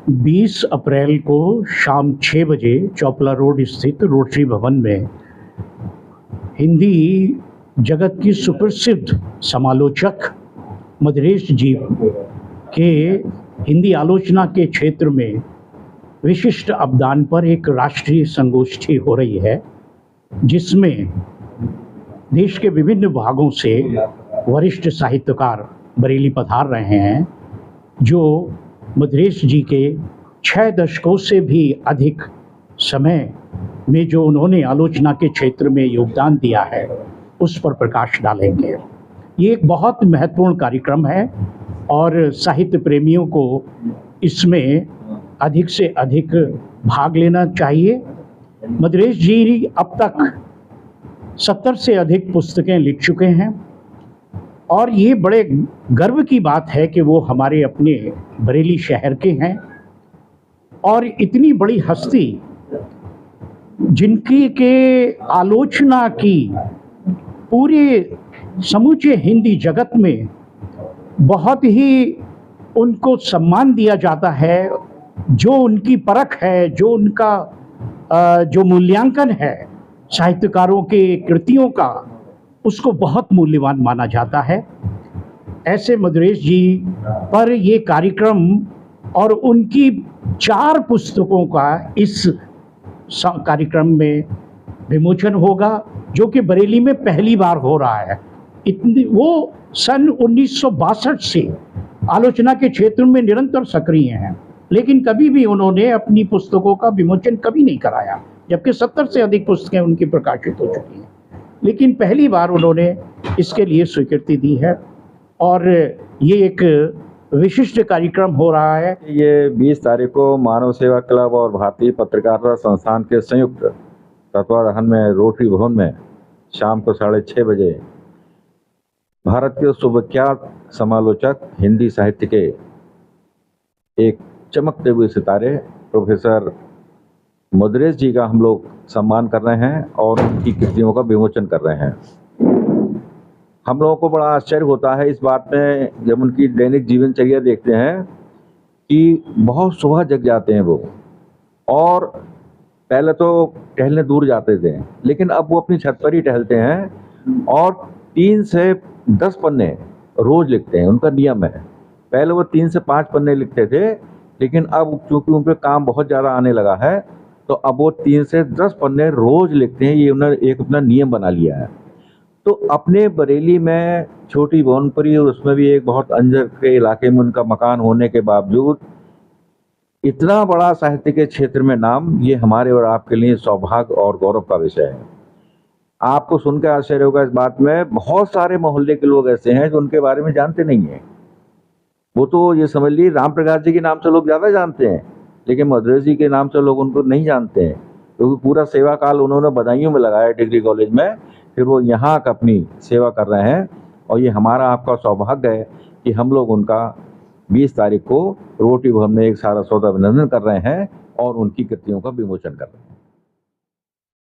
20 अप्रैल को शाम 6 बजे चौपला रोड स्थित रोटरी भवन में हिंदी जगत की सुप्रसिद्ध समालोचक मद्रेश जी के हिंदी आलोचना के क्षेत्र में विशिष्ट अवदान पर एक राष्ट्रीय संगोष्ठी हो रही है, जिसमें देश के विभिन्न भागों से वरिष्ठ साहित्यकार बरेली पधार रहे हैं, जो मद्रेश जी के 6 दशकों से भी अधिक समय में जो उन्होंने आलोचना के क्षेत्र में योगदान दिया है उस पर प्रकाश डालेंगे। ये एक बहुत महत्वपूर्ण कार्यक्रम है और साहित्य प्रेमियों को इसमें अधिक से अधिक भाग लेना चाहिए। मद्रेश जी अब तक 70 से अधिक पुस्तकें लिख चुके हैं और ये बड़े गर्व की बात है कि वो हमारे अपने बरेली शहर के हैं और इतनी बड़ी हस्ती जिनकी के आलोचना की पूरे समूचे हिंदी जगत में बहुत ही उनको सम्मान दिया जाता है, जो उनकी परख है, जो उनका जो मूल्यांकन है साहित्यकारों के कृतियों का, उसको बहुत मूल्यवान माना जाता है। ऐसे मद्रेश जी पर ये कार्यक्रम और उनकी 4 पुस्तकों का इस कार्यक्रम में विमोचन होगा, जो कि बरेली में पहली बार हो रहा है। वो सन 1962 से आलोचना के क्षेत्र में निरंतर सक्रिय हैं, लेकिन कभी भी उन्होंने अपनी पुस्तकों का विमोचन कभी नहीं कराया, जबकि 70 से अधिक पुस्तकें उनकी प्रकाशित हो चुकी हैं। लेकिन पहली बार उन्होंने इसके लिए स्वीकृति दी है और ये एक विशिष्ट कार्यक्रम हो रहा है। ये 20 तारीख को मानव सेवा क्लब और भारतीय पत्रकारिता संस्थान के संयुक्त तत्वाधान में रोटरी भवन में शाम को 6:30 बजे भारत के सुविख्यात समालोचक हिंदी साहित्य के एक चमकते हुए सितारे प्रोफेसर मद्रेश जी का हम लोग सम्मान कर रहे हैं और उनकी कृतियों का विमोचन कर रहे हैं। हम लोगों को बड़ा आश्चर्य होता है इस बात में, जब उनकी दैनिक जीवनचर्या देखते हैं कि बहुत सुबह जग जाते हैं वो, और पहले तो टहलने दूर जाते थे, लेकिन अब वो अपनी छत पर ही टहलते हैं और 3 से 10 पन्ने रोज लिखते हैं। उनका नियम है। पहले वो 3 से 5 पन्ने लिखते थे, लेकिन अब चूंकि उन पर काम बहुत ज़्यादा आने लगा है तो अब वो 3 से 10 पन्ने रोज लिखते हैं। ये उन्होंने एक अपना नियम बना लिया है। तो अपने बरेली में छोटी भवनपुरी, और उसमें भी एक बहुत अंजर के इलाके में उनका मकान होने के बावजूद इतना बड़ा साहित्य के क्षेत्र में नाम, ये हमारे और आपके लिए सौभाग्य और गौरव का विषय है। आपको सुनकर आश्चर्य होगा इस बात में, बहुत सारे मोहल्ले के लोग ऐसे हैं जो उनके बारे में जानते नहीं हैं। वो तो ये समझ लीजिए राम प्रकाश जी के नाम से लोग ज़्यादा जानते हैं, लेकिन मद्रेश जी के नाम से लोग उनको नहीं जानते हैं, क्योंकि पूरा सेवा काल उन्होंने बदायूं में लगाया डिग्री कॉलेज में, फिर वो यहाँ का अपनी सेवा कर रहे हैं। और ये हमारा आपका सौभाग्य है कि हम लोग उनका 20 तारीख को रोटरी भवन में एक सारा सौदा अभिनंदन कर रहे हैं और उनकी कृतियों का विमोचन कर रहे हैं।